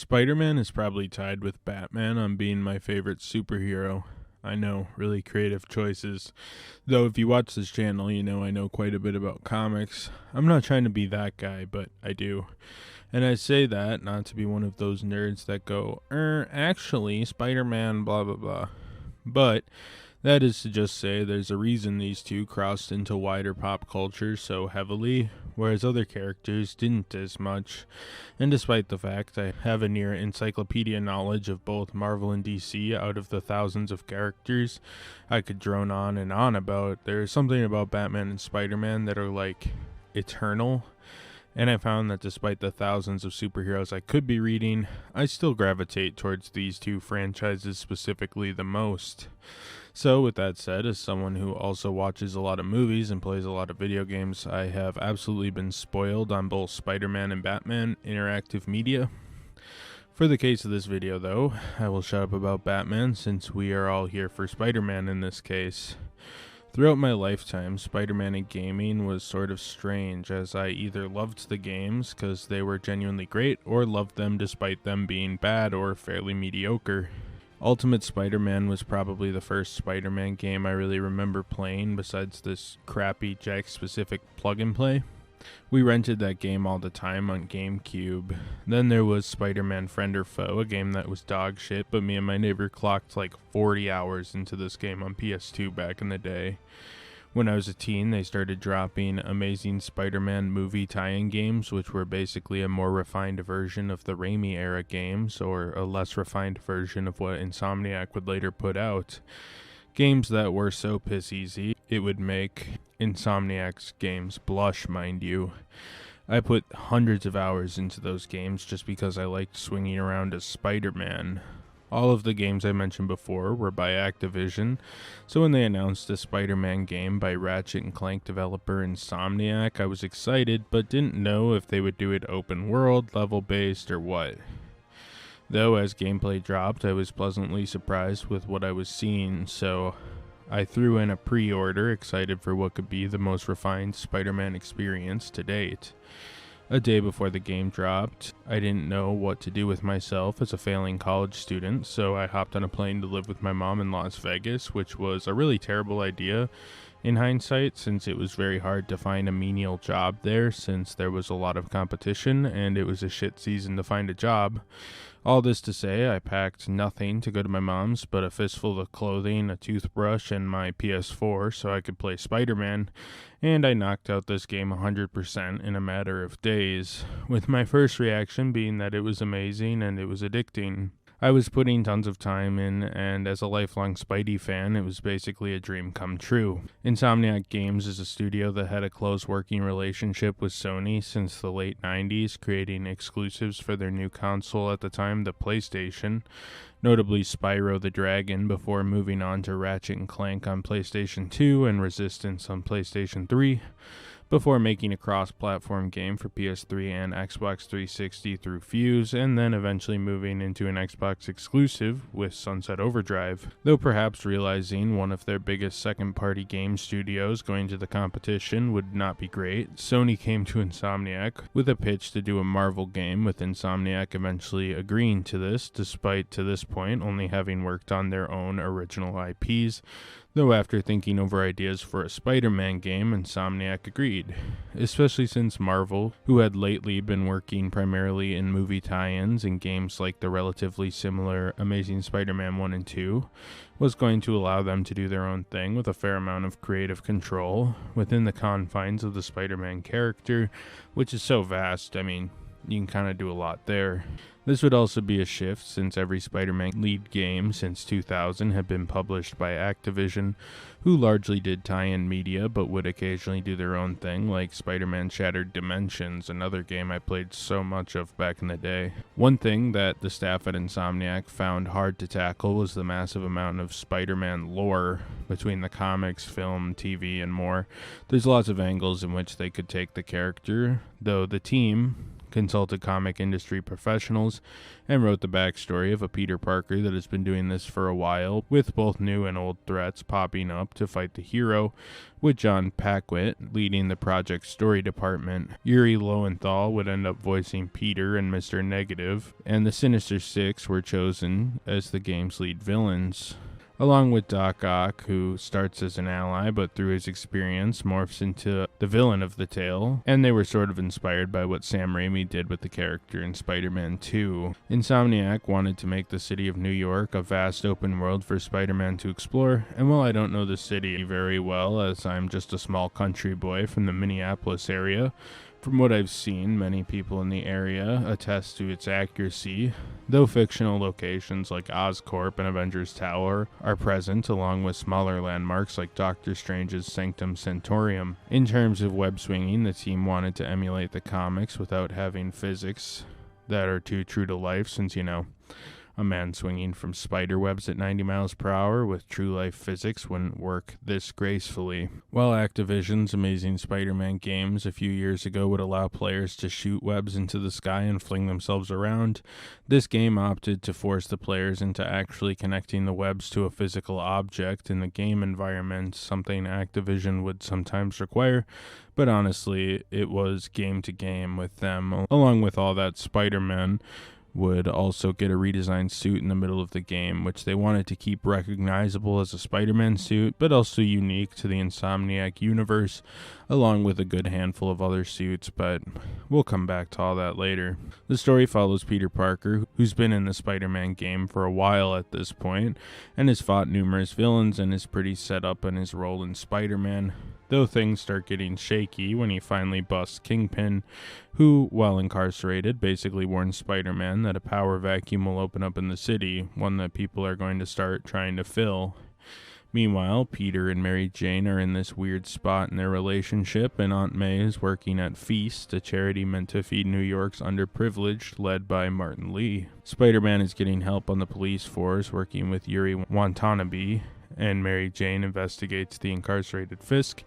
Spider-Man is probably tied with Batman on being my favorite superhero. I know, really creative choices. Though if you watch this channel, you know I know quite a bit about comics. I'm not trying to be that guy, but I do. And I say that not to be one of those nerds that go, actually, Spider-Man, blah, blah, blah. But that is to just say there's a reason these two crossed into wider pop culture so heavily, whereas other characters didn't as much. And despite the fact I have a near encyclopedia knowledge of both Marvel and DC out of the thousands of characters I could drone on and on about, there's something about Batman and Spider-Man that are like eternal. And I found that despite the thousands of superheroes I could be reading, I still gravitate towards these two franchises specifically the most. So with that said, as someone who also watches a lot of movies and plays a lot of video games, I have absolutely been spoiled on both Spider-Man and Batman interactive media. For the case of this video though, I will shut up about Batman since we are all here for Spider-Man in this case. Throughout my lifetime, Spider-Man in gaming was sort of strange, as I either loved the games because they were genuinely great, or loved them despite them being bad or fairly mediocre. Ultimate Spider-Man was probably the first Spider-Man game I really remember playing besides this crappy Jack-specific plug-and-play. We rented that game all the time on GameCube. Then there was Spider-Man Friend or Foe, a game that was dog shit, but me and my neighbor clocked like 40 hours into this game on PS2 back in the day. When I was a teen, they started dropping Amazing Spider-Man movie tie-in games, which were basically a more refined version of the Raimi-era games, or a less refined version of what Insomniac would later put out. Games that were so piss easy, it would make Insomniac's games blush, mind you. I put hundreds of hours into those games just because I liked swinging around as Spider-Man. All of the games I mentioned before were by Activision, so when they announced a Spider-Man game by Ratchet & Clank developer Insomniac, I was excited, but didn't know if they would do it open world, level-based, or what. Though as gameplay dropped, I was pleasantly surprised with what I was seeing, so I threw in a pre-order, excited for what could be the most refined Spider-Man experience to date. A day before the game dropped, I didn't know what to do with myself as a failing college student, so I hopped on a plane to live with my mom in Las Vegas, which was a really terrible idea in hindsight, since it was very hard to find a menial job there since there was a lot of competition and it was a shit season to find a job. All this to say, I packed nothing to go to my mom's but a fistful of clothing, a toothbrush, and my PS4 so I could play Spider-Man, and I knocked out this game 100% in a matter of days, with my first reaction being that it was amazing and it was addicting. I was putting tons of time in, and as a lifelong Spidey fan, it was basically a dream come true. Insomniac Games is a studio that had a close working relationship with Sony since the late 90s, creating exclusives for their new console at the time, the PlayStation, notably Spyro the Dragon, before moving on to Ratchet & Clank on PlayStation 2 and Resistance on PlayStation 3. Before making a cross-platform game for PS3 and Xbox 360 through Fuse, and then eventually moving into an Xbox exclusive with Sunset Overdrive. Though perhaps realizing one of their biggest second-party game studios going to the competition would not be great, Sony came to Insomniac with a pitch to do a Marvel game, with Insomniac eventually agreeing to this, despite to this point only having worked on their own original IPs. Though after thinking over ideas for a Spider-Man game, Insomniac agreed, especially since Marvel, who had lately been working primarily in movie tie-ins and games like the relatively similar Amazing Spider-Man 1 and 2, was going to allow them to do their own thing with a fair amount of creative control within the confines of the Spider-Man character, which is so vast, I mean, you can kind of do a lot there. This would also be a shift since every Spider-Man lead game since 2000 had been published by Activision, who largely did tie-in media but would occasionally do their own thing, like Spider-Man Shattered Dimensions, another game I played so much of back in the day. One thing that the staff at Insomniac found hard to tackle was the massive amount of Spider-Man lore between the comics, film, TV, and more. There's lots of angles in which they could take the character, though the team consulted comic industry professionals, and wrote the backstory of a Peter Parker that has been doing this for a while, with both new and old threats popping up to fight the hero, with John Paquette leading the project story department. Yuri Lowenthal would end up voicing Peter and Mr. Negative, and the Sinister Six were chosen as the game's lead villains, along with Doc Ock, who starts as an ally but through his experience morphs into the villain of the tale, and they were sort of inspired by what Sam Raimi did with the character in Spider-Man 2. Insomniac wanted to make the city of New York a vast open world for Spider-Man to explore, and while I don't know the city very well, as I'm just a small country boy from the Minneapolis area, from what I've seen, many people in the area attest to its accuracy, though fictional locations like Oscorp and Avengers Tower are present, along with smaller landmarks like Doctor Strange's Sanctum Sanctorum. In terms of web swinging, the team wanted to emulate the comics without having physics that are too true to life, since, a man swinging from spider webs at 90 miles per hour with true-life physics wouldn't work this gracefully. While Activision's Amazing Spider-Man games a few years ago would allow players to shoot webs into the sky and fling themselves around, this game opted to force the players into actually connecting the webs to a physical object in the game environment, something Activision would sometimes require, but honestly, it was game to game with them. Along with all that, Spider-Man would also get a redesigned suit in the middle of the game, which they wanted to keep recognizable as a Spider-Man suit, but also unique to the Insomniac universe, along with a good handful of other suits, but we'll come back to all that later. The story follows Peter Parker, who's been in the Spider-Man game for a while at this point, and has fought numerous villains and is pretty set up in his role in Spider-Man, though things start getting shaky when he finally busts Kingpin, who, while incarcerated, basically warns Spider-Man that a power vacuum will open up in the city, one that people are going to start trying to fill. Meanwhile, Peter and Mary Jane are in this weird spot in their relationship, and Aunt May is working at Feast, a charity meant to feed New York's underprivileged, led by Martin Lee. Spider-Man is getting help on the police force, working with Yuri Watanabe, and Mary Jane investigates the incarcerated Fisk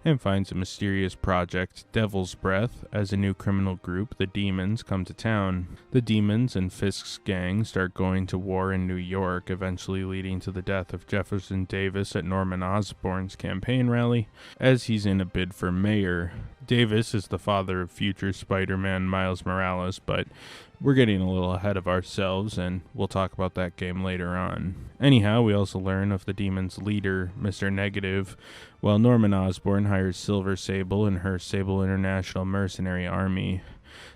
and finds a mysterious project, Devil's Breath, as a new criminal group, the Demons, come to town. The Demons and Fisk's gang start going to war in New York, eventually leading to the death of Jefferson Davis at Norman Osborn's campaign rally, as he's in a bid for mayor. Davis is the father of future Spider-Man Miles Morales, but we're getting a little ahead of ourselves, and we'll talk about that game later on. Anyhow, we also learn of the Demon's leader, Mr. Negative, while Norman Osborn hires Silver Sable and her Sable International Mercenary Army.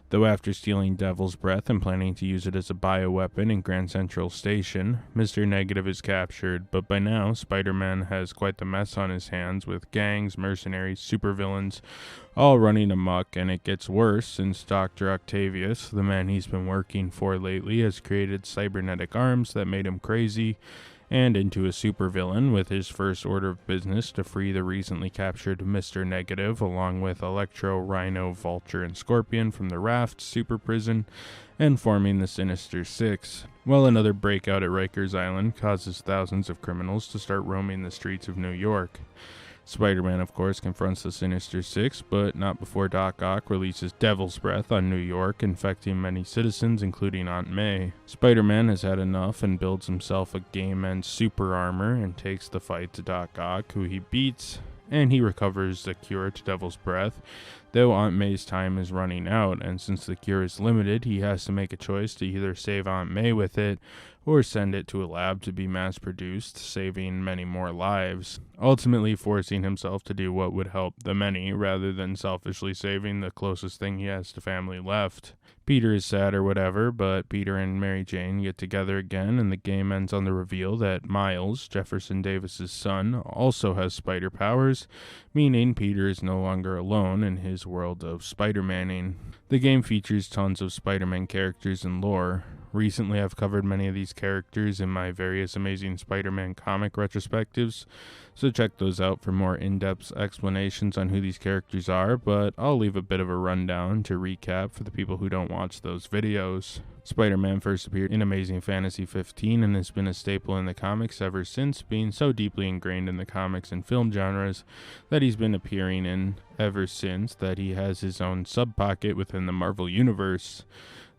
Though after stealing Devil's Breath and planning to use it as a bioweapon in Grand Central Station, Mr. Negative is captured, but by now, Spider-Man has quite the mess on his hands with gangs, mercenaries, supervillains, all running amok, and it gets worse since Dr. Octavius, the man he's been working for lately, has created cybernetic arms that made him crazy, and into a supervillain, with his first order of business to free the recently captured Mr. Negative, along with Electro, Rhino, Vulture, and Scorpion from the Raft super prison, and forming the Sinister Six. While another breakout at Rikers Island causes thousands of criminals to start roaming the streets of New York. Spider-Man, of course, confronts the Sinister Six, but not before Doc Ock releases Devil's Breath on New York, infecting many citizens, including Aunt May. Spider-Man has had enough and builds himself a game-end super armor and takes the fight to Doc Ock, who he beats, and he recovers the cure to Devil's Breath, though Aunt May's time is running out, and since the cure is limited, he has to make a choice to either save Aunt May with it, or send it to a lab to be mass-produced, saving many more lives, ultimately forcing himself to do what would help the many, rather than selfishly saving the closest thing he has to family left. Peter is sad or whatever, but Peter and Mary Jane get together again, and the game ends on the reveal that Miles, Jefferson Davis's son, also has spider powers, meaning Peter is no longer alone in his world of Spider-Manning. The game features tons of Spider-Man characters and lore, Recently, I've covered many of these characters in my various Amazing Spider-Man comic retrospectives, so check those out for more in-depth explanations on who these characters are, but I'll leave a bit of a rundown to recap for the people who don't watch those videos. Spider-Man first appeared in Amazing Fantasy 15 and has been a staple in the comics ever since, being so deeply ingrained in the comics and film genres that he's been appearing in ever since that he has his own sub-pocket within the Marvel Universe.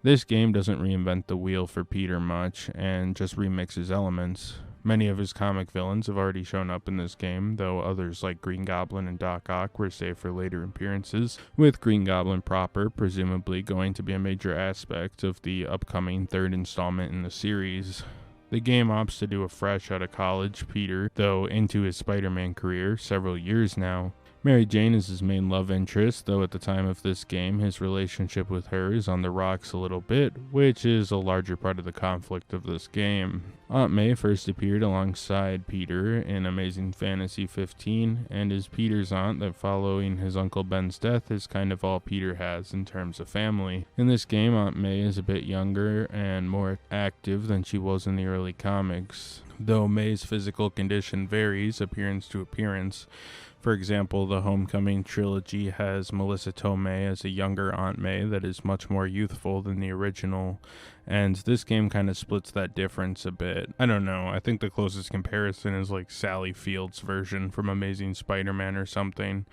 This game doesn't reinvent the wheel for Peter much, and just remixes elements. Many of his comic villains have already shown up in this game, though others like Green Goblin and Doc Ock were saved for later appearances, with Green Goblin proper presumably going to be a major aspect of the upcoming third installment in the series. The game opts to do a fresh out of college Peter, though into his Spider-Man career several years now. Mary Jane is his main love interest, though at the time of this game, his relationship with her is on the rocks a little bit, which is a larger part of the conflict of this game. Aunt May first appeared alongside Peter in Amazing Fantasy 15, and is Peter's aunt that following his Uncle Ben's death is kind of all Peter has in terms of family. In this game, Aunt May is a bit younger and more active than she was in the early comics, though May's physical condition varies appearance to appearance. For example, the Homecoming trilogy has Melissa Tomei as a younger Aunt May that is much more youthful than the original, and this game kind of splits that difference a bit. I don't know, I think the closest comparison is like Sally Field's version from Amazing Spider-Man or something.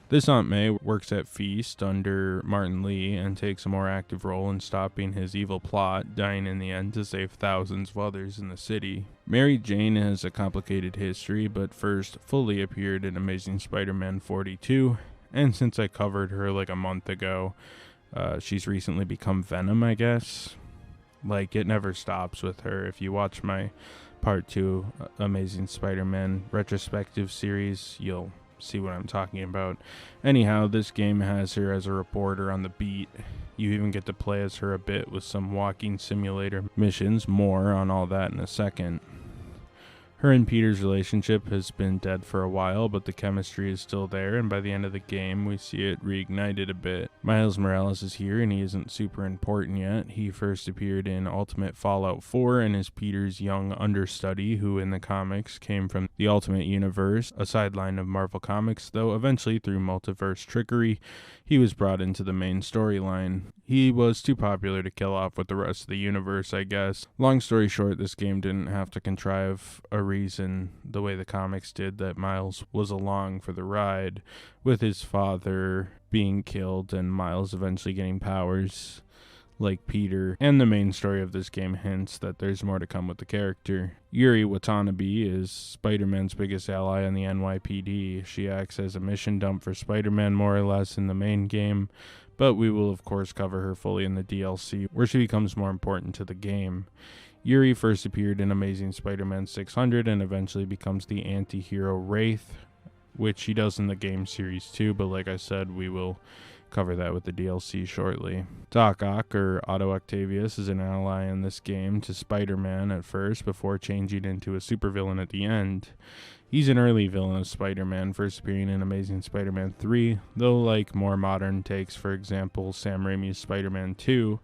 This Aunt May works at Feast under Martin Lee and takes a more active role in stopping his evil plot, dying in the end to save thousands of others in the city. Mary Jane has a complicated history, but first fully appeared in Amazing Spider-Man 42, and since I covered her like a month ago, she's recently become Venom, I guess. Like, it never stops with her. If you watch my Part 2 Amazing Spider-Man retrospective series, you'll see what I'm talking about. Anyhow, this game has her as a reporter on the beat. You even get to play as her a bit with some walking simulator missions. More on all that in a second. Her and Peter's relationship has been dead for a while, but the chemistry is still there, and by the end of the game, we see it reignited a bit. Miles Morales is here, and he isn't super important yet. He first appeared in Ultimate Fallout 4 and is Peter's young understudy, who in the comics came from the Ultimate Universe, a sideline of Marvel Comics, though eventually through multiverse trickery, he was brought into the main storyline. He was too popular to kill off with the rest of the universe, I guess. Long story short, this game didn't have to contrive a reason the way the comics did that Miles was along for the ride, with his father being killed and Miles eventually getting powers like Peter, and the main story of this game hints that there's more to come with the character. Yuri Watanabe is Spider-Man's biggest ally in the NYPD. She acts as a mission dump for Spider-Man more or less in the main game, but we will of course cover her fully in the DLC, where she becomes more important to the game. Yuri first appeared in Amazing Spider-Man 600 and eventually becomes the anti-hero Wraith, which she does in the game series too, but like I said, we will cover that with the DLC shortly. Doc Ock, or Otto Octavius, is an ally in this game to Spider-Man at first before changing into a supervillain at the end. He's an early villain of Spider-Man, first appearing in Amazing Spider-Man 3, though like more modern takes, for example, Sam Raimi's Spider-Man 2,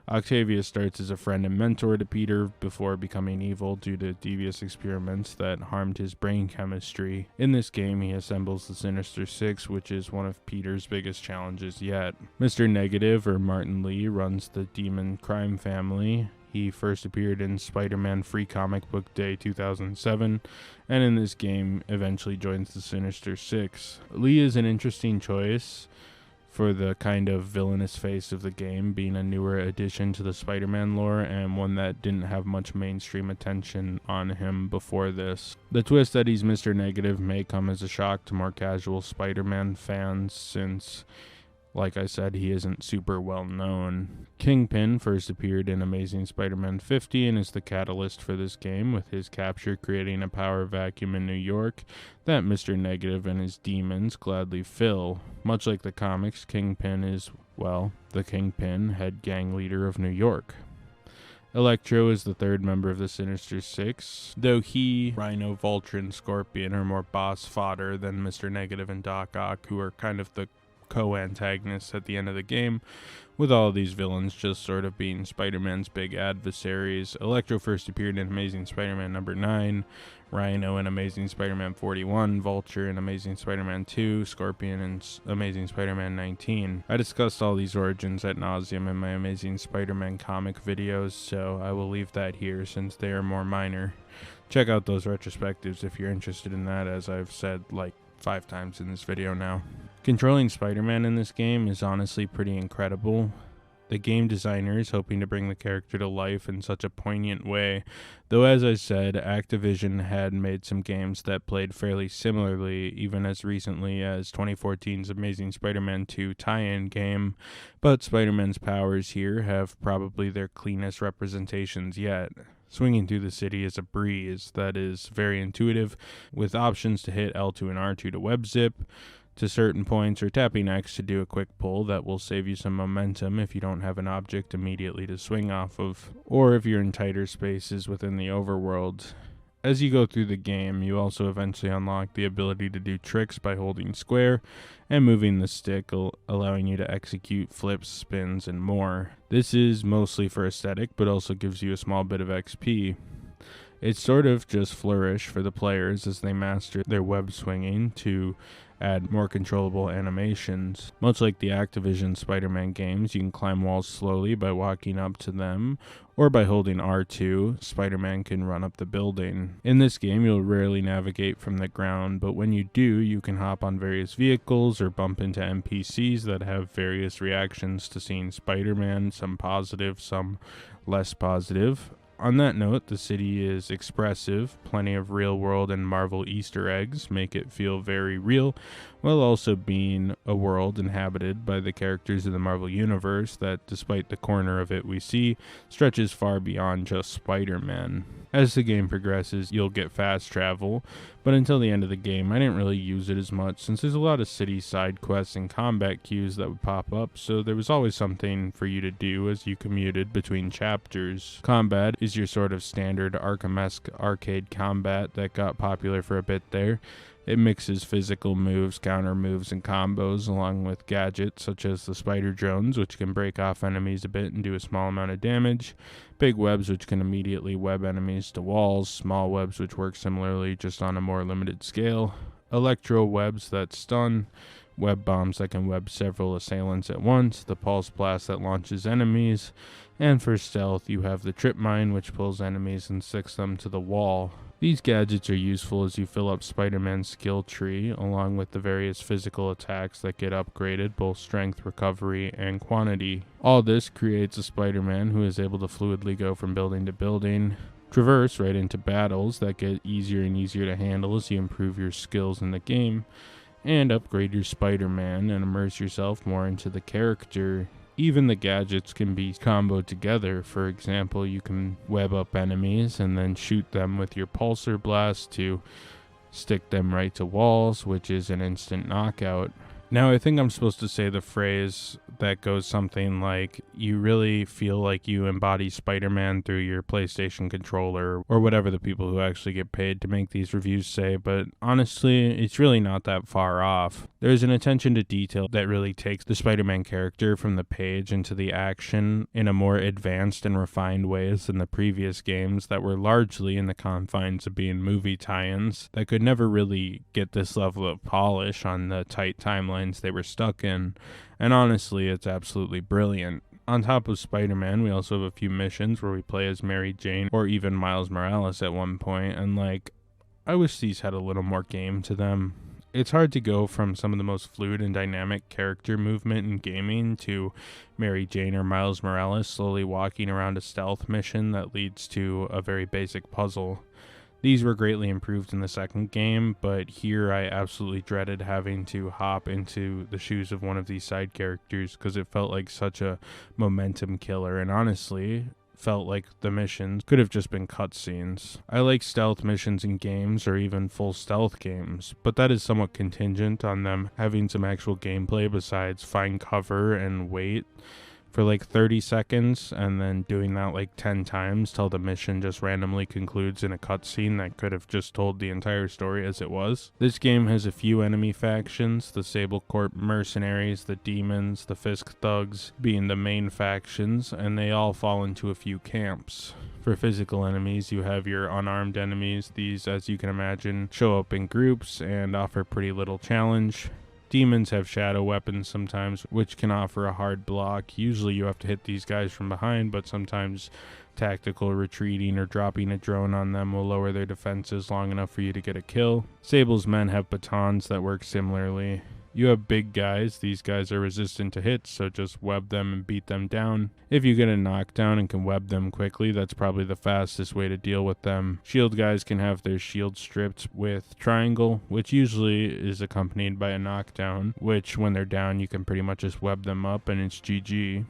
Octavius starts as a friend and mentor to Peter before becoming evil due to devious experiments that harmed his brain chemistry. In this game, he assembles the Sinister Six, which is one of Peter's biggest challenges yet. Mr. Negative, or Martin Lee, runs the Demon Crime family. He first appeared in Spider-Man Free Comic Book Day 2007, and in this game eventually joins the Sinister Six. Lee is an interesting choice for the kind of villainous face of the game, being a newer addition to the Spider-Man lore and one that didn't have much mainstream attention on him before this. The twist that he's Mr. Negative may come as a shock to more casual Spider-Man fans since, like I said, he isn't super well known. Kingpin first appeared in Amazing Spider-Man 50 and is the catalyst for this game, with his capture creating a power vacuum in New York that Mr. Negative and his demons gladly fill. Much like the comics, Kingpin is, well, the Kingpin, head gang leader of New York. Electro is the third member of the Sinister Six, though he, Rhino, Vulture, and Scorpion are more boss fodder than Mr. Negative and Doc Ock, who are kind of the co-antagonists at the end of the game, with all of these villains just sort of being Spider-Man's big adversaries. Electro first appeared in Amazing Spider-Man number 9, Rhino in Amazing Spider-Man 41, Vulture in Amazing Spider-Man 2, Scorpion in Amazing Spider-Man 19. I discussed all these origins ad nauseum in my Amazing Spider-Man comic videos, so I will leave that here since they are more minor. Check out those retrospectives if you're interested in that, as I've said like 5 times in this video now. Controlling Spider-Man in this game is honestly pretty incredible. The game designer is hoping to bring the character to life in such a poignant way, though as I said, Activision had made some games that played fairly similarly even as recently as 2014's Amazing Spider-Man 2 tie-in game, but Spider-Man's powers here have probably their cleanest representations yet. Swinging through the city is a breeze that is very intuitive, with options to hit L2 and R2 to web zip to certain points, or tapping X to do a quick pull that will save you some momentum if you don't have an object immediately to swing off of, or if you're in tighter spaces within the overworld. As you go through the game, you also eventually unlock the ability to do tricks by holding square and moving the stick, allowing you to execute flips, spins, and more. This is mostly for aesthetic, but also gives you a small bit of XP. It's sort of just flourish for the players as they master their web swinging to add more controllable animations. Much like the Activision Spider-Man games, you can climb walls slowly by walking up to them, or by holding R2, Spider-Man can run up the building. In this game, you'll rarely navigate from the ground, but when you do, you can hop on various vehicles or bump into NPCs that have various reactions to seeing Spider-Man, some positive, some less positive. On that note, the city is expressive. Plenty of real-world and Marvel Easter eggs make it feel very real, while also being a world inhabited by the characters of the Marvel Universe that, despite the corner of it we see, stretches far beyond just Spider-Man. As the game progresses, you'll get fast travel, but until the end of the game, I didn't really use it as much since there's a lot of city side quests and combat queues that would pop up, so there was always something for you to do as you commuted between chapters. Combat is your sort of standard Arkham-esque arcade combat that got popular for a bit there. It mixes physical moves, counter moves, and combos along with gadgets such as the spider drones, which can break off enemies a bit and do a small amount of damage, big webs which can immediately web enemies to walls, small webs which work similarly just on a more limited scale, electro webs that stun, web bombs that can web several assailants at once, the pulse blast that launches enemies, and for stealth you have the trip mine which pulls enemies and sticks them to the wall. These gadgets are useful as you fill up Spider-Man's skill tree, along with the various physical attacks that get upgraded, both strength, recovery, and quantity. All this creates a Spider-Man who is able to fluidly go from building to building, traverse right into battles that get easier and easier to handle as you improve your skills in the game, and upgrade your Spider-Man and immerse yourself more into the character. Even the gadgets can be comboed together. For example, you can web up enemies and then shoot them with your pulsar blast to stick them right to walls, which is an instant knockout. Now, I think I'm supposed to say the phrase that goes something like, you really feel like you embody Spider-Man through your PlayStation controller, or whatever the people who actually get paid to make these reviews say, but honestly, it's really not that far off. There's an attention to detail that really takes the Spider-Man character from the page into the action in a more advanced and refined ways than the previous games that were largely in the confines of being movie tie-ins that could never really get this level of polish on the tight timeline they were stuck in, and honestly, it's absolutely brilliant. On top of Spider-Man, we also have a few missions where we play as Mary Jane or even Miles Morales at one point, and I wish these had a little more game to them. It's hard to go from some of the most fluid and dynamic character movement in gaming to Mary Jane or Miles Morales slowly walking around a stealth mission that leads to a very basic puzzle. These were greatly improved in the second game, but here I absolutely dreaded having to hop into the shoes of one of these side characters because it felt like such a momentum killer, and honestly felt like the missions could have just been cutscenes. I like stealth missions in games or even full stealth games, but that is somewhat contingent on them having some actual gameplay besides find cover and wait for like 30 seconds and then doing that like 10 times till the mission just randomly concludes in a cutscene that could have just told the entire story as it was. This game has a few enemy factions, the Sable Corp mercenaries, the demons, the Fisk thugs being the main factions, and they all fall into a few camps. For physical enemies, you have your unarmed enemies. These, as you can imagine, show up in groups and offer pretty little challenge. Demons have shadow weapons sometimes, which can offer a hard block. Usually you have to hit these guys from behind, but sometimes tactical retreating or dropping a drone on them will lower their defenses long enough for you to get a kill. Sable's men have batons that work similarly. You have big guys. These guys are resistant to hits, so just web them and beat them down. If you get a knockdown and can web them quickly, that's probably the fastest way to deal with them. Shield guys can have their shield stripped with triangle, which usually is accompanied by a knockdown, which when they're down you can pretty much just web them up and it's GG.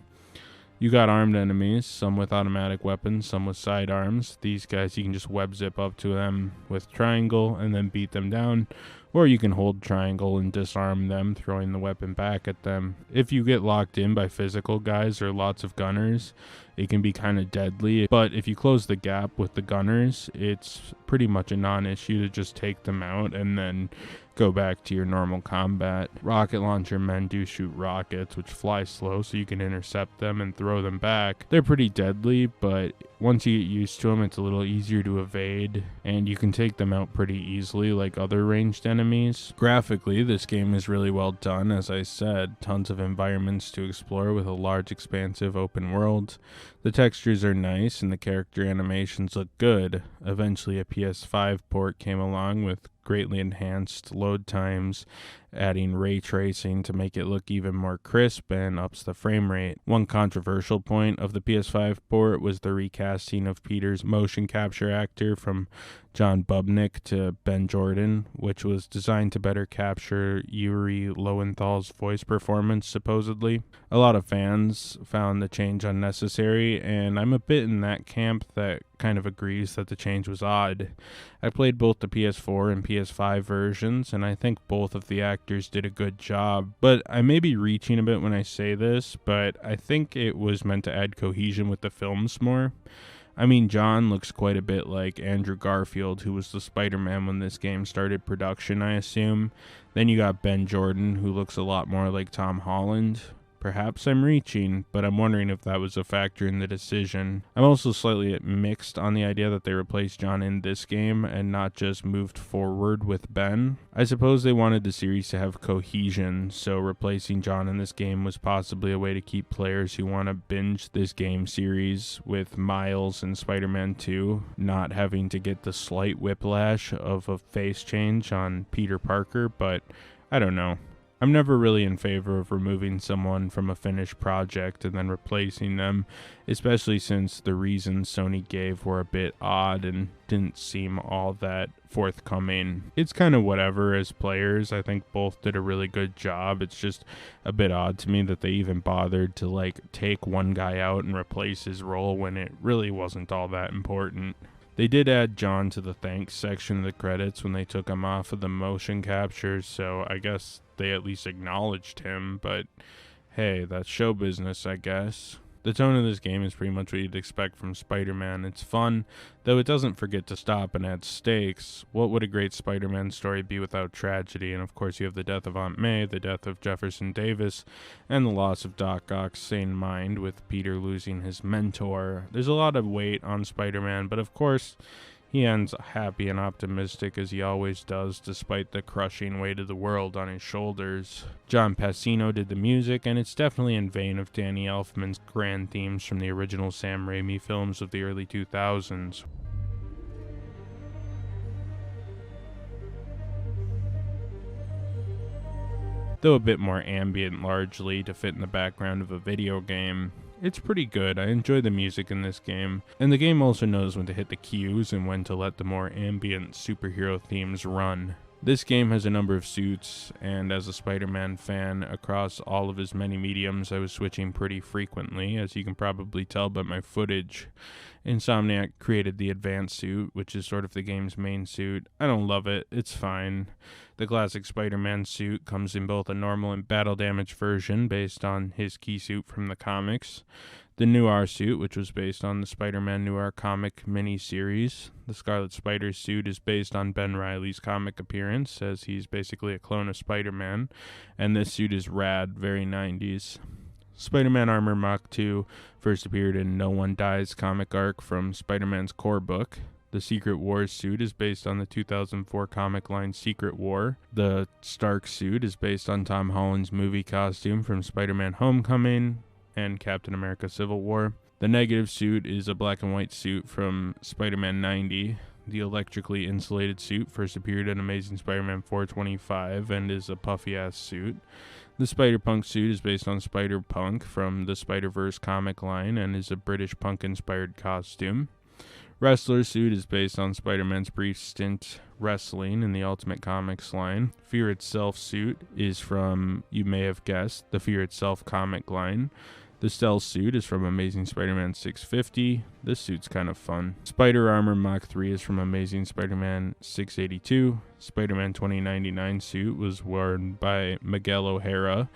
You got armed enemies, some with automatic weapons, some with sidearms. These guys you can just web zip up to them with triangle and then beat them down. Or you can hold triangle and disarm them, throwing the weapon back at them. If you get locked in by physical guys or lots of gunners, it can be kind of deadly. But if you close the gap with the gunners, it's pretty much a non-issue to just take them out and then go back to your normal combat. Rocket launcher men do shoot rockets, which fly slow, so you can intercept them and throw them back. They're pretty deadly, but once you get used to them, it's a little easier to evade, and you can take them out pretty easily like other ranged enemies. Graphically, this game is really well done. As I said, tons of environments to explore with a large, expansive open world. The textures are nice, and the character animations look good. Eventually, a PS5 port came along with greatly enhanced load times, adding ray tracing to make it look even more crisp and ups the frame rate. One controversial point of the PS5 port was the recasting of Peter's motion capture actor from John Bubnick to Ben Jordan, which was designed to better capture Yuri Lowenthal's voice performance, supposedly. A lot of fans found the change unnecessary, and I'm a bit in that camp that kind of agrees that the change was odd. I played both the PS4 and PS5 versions, and I think both of the actors did a good job. But I may be reaching a bit when I say this, but I think it was meant to add cohesion with the films more. I mean, John looks quite a bit like Andrew Garfield, who was the Spider-Man when this game started production, I assume. Then you got Ben Jordan, who looks a lot more like Tom Holland. Perhaps I'm reaching, but I'm wondering if that was a factor in the decision. I'm also slightly mixed on the idea that they replaced John in this game and not just moved forward with Ben. I suppose they wanted the series to have cohesion, so replacing John in this game was possibly a way to keep players who want to binge this game series with Miles and Spider-Man 2 not having to get the slight whiplash of a face change on Peter Parker, but I don't know. I'm never really in favor of removing someone from a finished project and then replacing them, especially since the reasons Sony gave were a bit odd and didn't seem all that forthcoming. It's kind of whatever as players. I think both did a really good job. It's just a bit odd to me that they even bothered to take one guy out and replace his role when it really wasn't all that important. They did add John to the thanks section of the credits when they took him off of the motion capture, so I guess they at least acknowledged him, but hey, that's show business, I guess. The tone of this game is pretty much what you'd expect from Spider-Man. It's fun, though it doesn't forget to stop and add stakes. What would a great Spider-Man story be without tragedy? And of course you have the death of Aunt May, the death of Jefferson Davis, and the loss of Doc Ock's sane mind with Peter losing his mentor. There's a lot of weight on Spider-Man, but of course he ends happy and optimistic as he always does, despite the crushing weight of the world on his shoulders. John Passino did the music, and it's definitely in vein of Danny Elfman's grand themes from the original Sam Raimi films of the early 2000s. Though a bit more ambient largely to fit in the background of a video game. It's pretty good. I enjoy the music in this game, and the game also knows when to hit the cues and when to let the more ambient superhero themes run. This game has a number of suits, and as a Spider-Man fan across all of his many mediums, I was switching pretty frequently, as you can probably tell by my footage. Insomniac created the Advanced suit, which is sort of the game's main suit. I don't love it, it's fine. The classic Spider-Man suit comes in both a normal and battle damage version based on his key suit from the comics. The Noir suit, which was based on the Spider-Man Noir comic mini-series. The Scarlet Spider suit is based on Ben Reilly's comic appearance, as he's basically a clone of Spider-Man. And this suit is rad, very 90s. Spider-Man Armor Mach 2 first appeared in No One Dies comic arc from Spider-Man's core book. The Secret Wars suit is based on the 2004 comic line Secret War. The Stark suit is based on Tom Holland's movie costume from Spider-Man Homecoming and Captain America Civil War. The Negative suit is a black and white suit from Spider-Man 90. The electrically insulated suit first appeared in Amazing Spider-Man 425 and is a puffy-ass suit. The Spider-Punk suit is based on Spider-Punk from the Spider-Verse comic line and is a British punk-inspired costume. Wrestler suit is based on Spider-Man's brief stint wrestling in the Ultimate Comics line. Fear Itself suit is from, you may have guessed, the Fear Itself comic line. The Stealth suit is from Amazing Spider-Man 650. This suit's kind of fun. Spider Armor Mach 3 is from Amazing Spider-Man 682. Spider-Man 2099 suit was worn by Miguel O'Hara,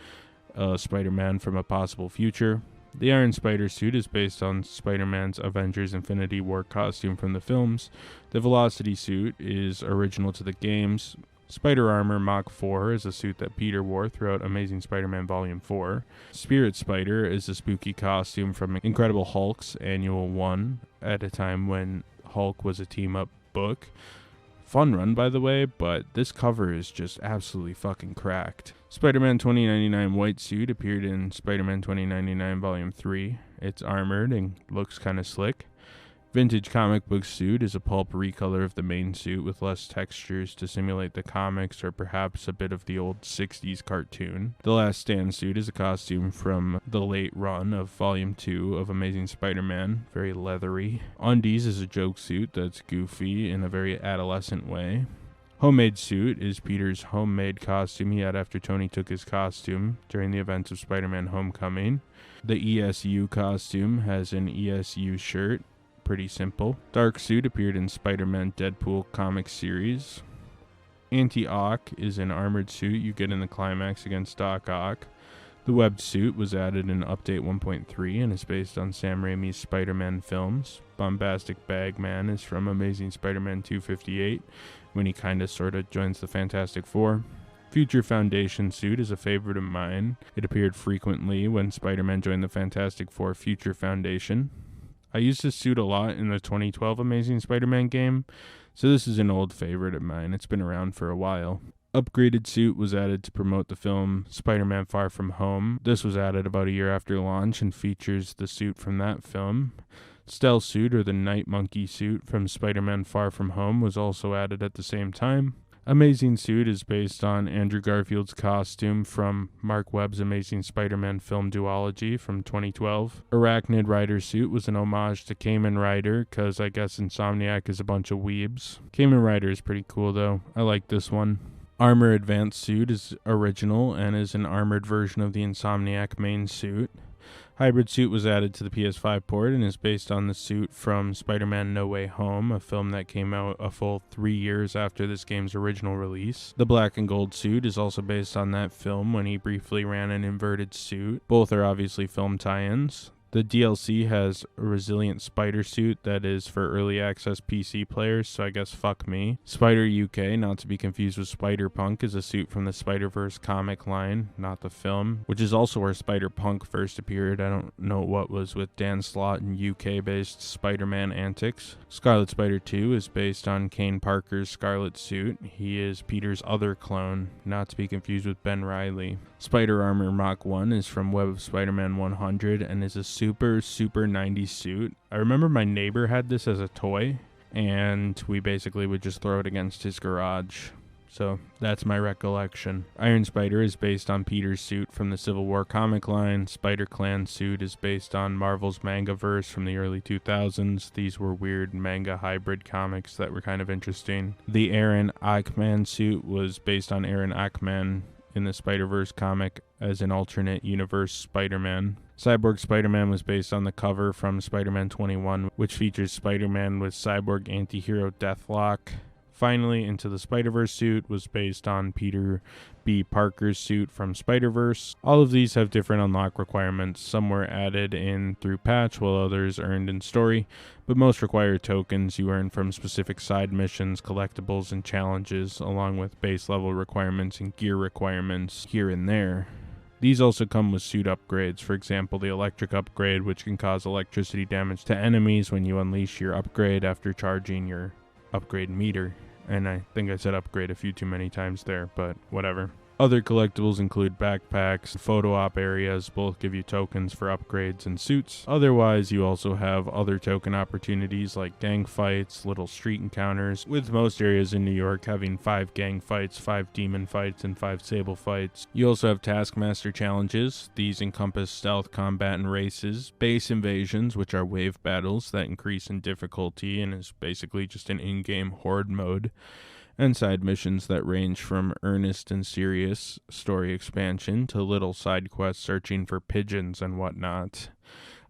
Spider-Man from a possible future. The Iron Spider suit is based on Spider-Man's Avengers Infinity War costume from the films. The Velocity suit is original to the games. Spider Armor Mach 4 is a suit that Peter wore throughout Amazing Spider-Man Volume 4. Spirit Spider is a spooky costume from Incredible Hulk's Annual 1 at a time when Hulk was a team-up book. Fun run, by the way, but this cover is just absolutely fucking cracked. Spider-Man 2099 white suit appeared in Spider-Man 2099 Volume 3. It's armored and looks kind of slick. Vintage comic book suit is a pulp recolor of the main suit with less textures to simulate the comics or perhaps a bit of the old 60s cartoon. The Last Stand suit is a costume from the late run of Volume 2 of Amazing Spider-Man, very leathery. Undies is a joke suit that's goofy in a very adolescent way. Homemade suit is Peter's homemade costume he had after Tony took his costume during the events of Spider-Man Homecoming. The ESU costume has an ESU shirt. Pretty simple. Dark suit appeared in Spider-Man Deadpool comic series. Anti-Ock is an armored suit you get in the climax against Doc Ock. The webbed suit was added in Update 1.3 and is based on Sam Raimi's Spider-Man films. Bombastic Bagman is from Amazing Spider-Man 258 when he kinda sorta joins the Fantastic Four. Future Foundation suit is a favorite of mine. It appeared frequently when Spider-Man joined the Fantastic Four Future Foundation. I used this suit a lot in the 2012 Amazing Spider-Man game, so this is an old favorite of mine. It's been around for a while. Upgraded suit was added to promote the film Spider-Man Far From Home. This was added about a year after launch and features the suit from that film. Stealth suit, or the Night Monkey suit from Spider-Man Far From Home, was also added at the same time. Amazing suit is based on Andrew Garfield's costume from Mark Webb's Amazing Spider-Man film duology from 2012. Arachnid Rider suit was an homage to Kamen Rider, because I guess Insomniac is a bunch of weebs. Kamen Rider is pretty cool though. I like this one. Armor Advanced suit is original and is an armored version of the Insomniac main suit. Hybrid suit was added to the PS5 port and is based on the suit from Spider-Man No Way Home, a film that came out a full 3 years after this game's original release. The black and gold suit is also based on that film when he briefly ran an inverted suit. Both are obviously film tie-ins. The DLC has a resilient spider suit that is for early access PC players, so I guess fuck me. Spider UK, not to be confused with Spider-Punk, is a suit from the Spider-Verse comic line, not the film, which is also where Spider-Punk first appeared. I don't know what was with Dan Slott and UK-based Spider-Man antics. Scarlet Spider 2 is based on Kane Parker's Scarlet suit. He is Peter's other clone, not to be confused with Ben Reilly. Spider Armor Mach 1 is from Web of Spider-Man 100 and is a super 90s suit. I remember my neighbor had this as a toy, and we basically would just throw it against his garage. So that's my recollection. Iron Spider is based on Peter's suit from the Civil War comic line. Spider-Clan's suit is based on Marvel's manga-verse from the early 2000s. These were weird manga hybrid comics that were kind of interesting. The Aaron Ackman suit was based on Aaron Ackman in the Spider-Verse comic as an alternate universe Spider-Man. Cyborg Spider-Man was based on the cover from Spider-Man 21, which features Spider-Man with cyborg anti-hero Deathlock. Finally, Into the Spider-Verse suit was based on Peter B. Parker's suit from Spider-Verse. All of these have different unlock requirements. Some were added in through patch, while others earned in story, but most require tokens you earn from specific side missions, collectibles, and challenges, along with base level requirements and gear requirements here and there. These also come with suit upgrades, for example the electric upgrade, which can cause electricity damage to enemies when you unleash your upgrade after charging your upgrade meter. And I think I said upgrade a few too many times there, but whatever. Other collectibles include backpacks, photo op areas, both give you tokens for upgrades and suits. Otherwise, you also have other token opportunities like gang fights, little street encounters, with most areas in New York having 5 gang fights, 5 demon fights, and 5 sable fights. You also have Taskmaster challenges. These encompass stealth combat and races, base invasions, which are wave battles that increase in difficulty and is basically just an in-game horde mode, and side missions that range from earnest and serious story expansion to little side quests searching for pigeons and whatnot.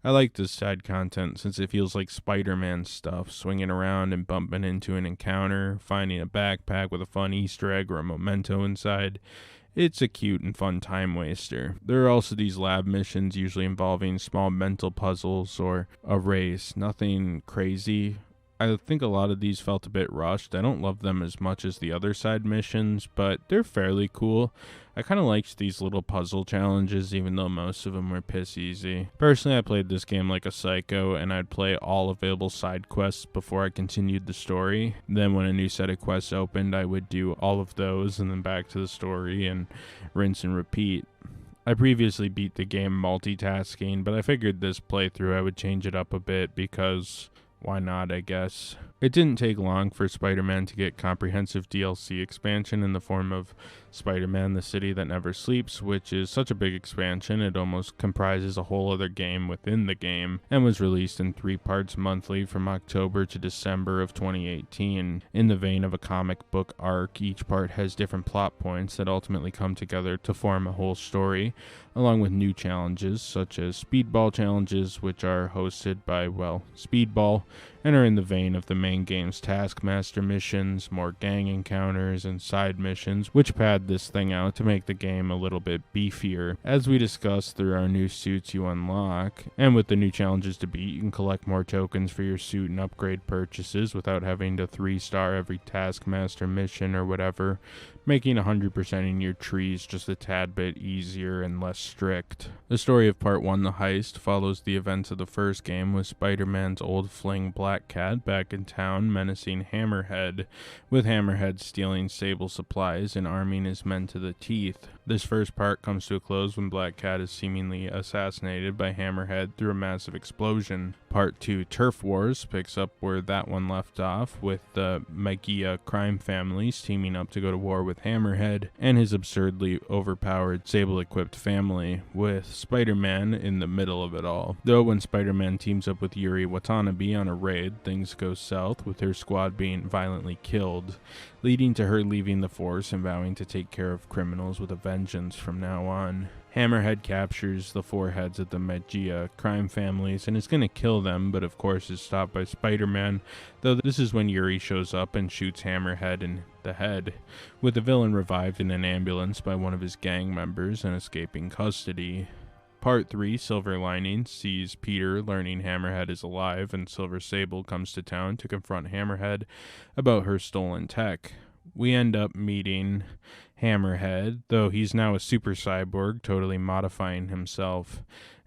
I like this side content since it feels like Spider-Man stuff, swinging around and bumping into an encounter, finding a backpack with a fun Easter egg or a memento inside. It's a cute and fun time waster. There are also these lab missions, usually involving small mental puzzles or a race. Nothing crazy. I think a lot of these felt a bit rushed. I don't love them as much as the other side missions, but they're fairly cool. I kind of liked these little puzzle challenges, even though most of them were piss easy. Personally, I played this game like a psycho, and I'd play all available side quests before I continued the story. Then when a new set of quests opened, I would do all of those and then back to the story and rinse and repeat. I previously beat the game multitasking, but I figured this playthrough I would change it up a bit because why not, I guess. It didn't take long for Spider-Man to get comprehensive DLC expansion in the form of Spider-Man: The City That Never Sleeps, which is such a big expansion it almost comprises a whole other game within the game, and was released in 3 parts monthly from October to December of 2018. In the vein of a comic book arc, each part has different plot points that ultimately come together to form a whole story, along with new challenges such as Speedball challenges, which are hosted by, Speedball, and are in the vein of the main game's Taskmaster missions, more gang encounters, and side missions, which pad this thing out to make the game a little bit beefier. As we discussed, there are new suits you unlock, and with the new challenges to beat, you can collect more tokens for your suit and upgrade purchases without having to 3-star every Taskmaster mission or whatever, making 100%ing your trees just a tad bit easier and less strict. The story of Part 1, The Heist, follows the events of the first game with Spider-Man's old fling Black Cat back in town menacing Hammerhead, with Hammerhead stealing Sable supplies and arming his men to the teeth. This first part comes to a close when Black Cat is seemingly assassinated by Hammerhead through a massive explosion. Part 2, Turf Wars, picks up where that one left off, with the Magia crime families teaming up to go to war with Hammerhead and his absurdly overpowered Sable-equipped family, with Spider-Man in the middle of it all. Though when Spider-Man teams up with Yuri Watanabe on a raid, things go south, with her squad being violently killed, leading to her leaving the force and vowing to take care of criminals with a vengeance from now on. Hammerhead captures the 4 heads of the Magia crime families and is going to kill them, but of course is stopped by Spider-Man, though this is when Yuri shows up and shoots Hammerhead in the head, with the villain revived in an ambulance by one of his gang members and escaping custody. Part 3, Silver Lining, sees Peter learning Hammerhead is alive, and Silver Sable comes to town to confront Hammerhead about her stolen tech. We end up meeting Hammerhead, though he's now a super cyborg, totally modifying himself,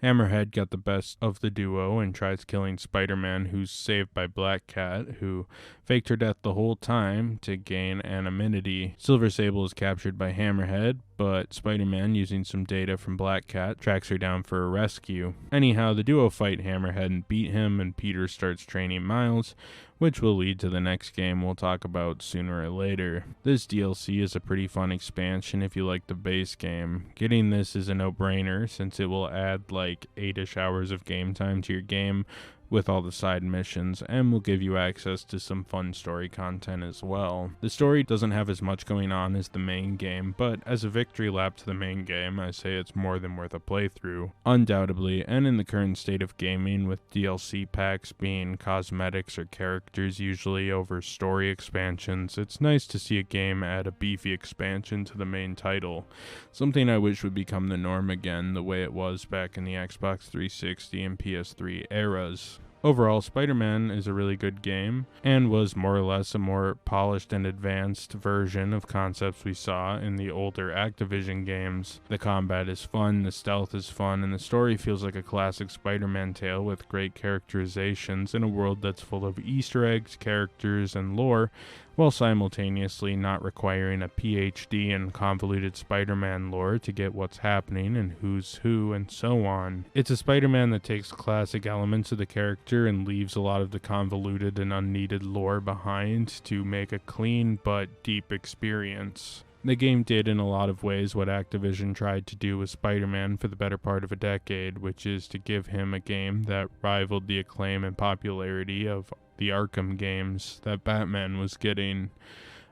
Hammerhead got the best of the duo and tries killing Spider-Man, who's saved by Black Cat, who faked her death the whole time to gain anonymity. Silver Sable is captured by Hammerhead, but Spider-Man, using some data from Black Cat, tracks her down for a rescue. Anyhow, the duo fight Hammerhead and beat him, and Peter starts training Miles, which will lead to the next game we'll talk about sooner or later. This DLC is a pretty fun expansion if you like the base game. Getting this is a no-brainer since it will add like 8-ish hours of game time to your game with all the side missions, and will give you access to some fun story content as well. The story doesn't have as much going on as the main game, but as a victory lap to the main game, I say it's more than worth a playthrough. Undoubtedly, and in the current state of gaming, with DLC packs being cosmetics or characters usually over story expansions, it's nice to see a game add a beefy expansion to the main title. Something I wish would become the norm again, the way it was back in the Xbox 360 and PS3 eras. Overall, Spider-Man is a really good game, and was more or less a more polished and advanced version of concepts we saw in the older Activision games. The combat is fun, the stealth is fun, and the story feels like a classic Spider-Man tale with great characterizations in a world that's full of Easter eggs, characters, and lore, while simultaneously not requiring a PhD in convoluted Spider-Man lore to get what's happening and who's who and so on. It's a Spider-Man that takes classic elements of the character and leaves a lot of the convoluted and unneeded lore behind to make a clean but deep experience. The game did in a lot of ways what Activision tried to do with Spider-Man for the better part of a decade, which is to give him a game that rivaled the acclaim and popularity of the Arkham games that Batman was getting.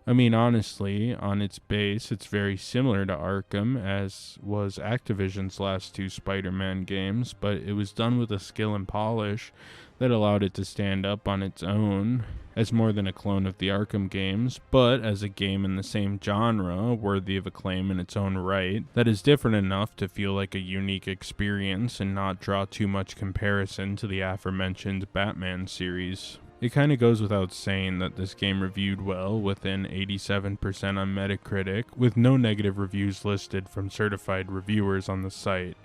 I mean, honestly, on its base, it's very similar to Arkham, as was Activision's last two Spider-Man games, but it was done with a skill and polish that allowed it to stand up on its own as more than a clone of the Arkham games, but as a game in the same genre, worthy of acclaim in its own right, that is different enough to feel like a unique experience and not draw too much comparison to the aforementioned Batman series. It kind of goes without saying that this game reviewed well, with an 87% on Metacritic, with no negative reviews listed from certified reviewers on the site.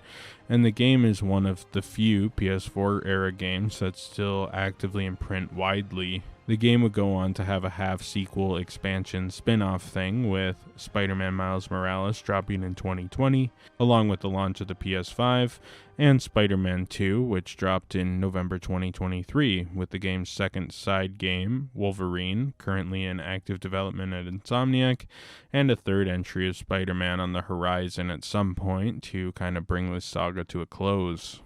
And the game is one of the few PS4 era games that's still actively in print widely. The game would go on to have a half-sequel expansion spin-off thing, with Spider-Man Miles Morales dropping in 2020, along with the launch of the PS5, and Spider-Man 2, which dropped in November 2023, with the game's second side game, Wolverine, currently in active development at Insomniac, and a third entry of Spider-Man on the horizon at some point to kind of bring this saga to a close.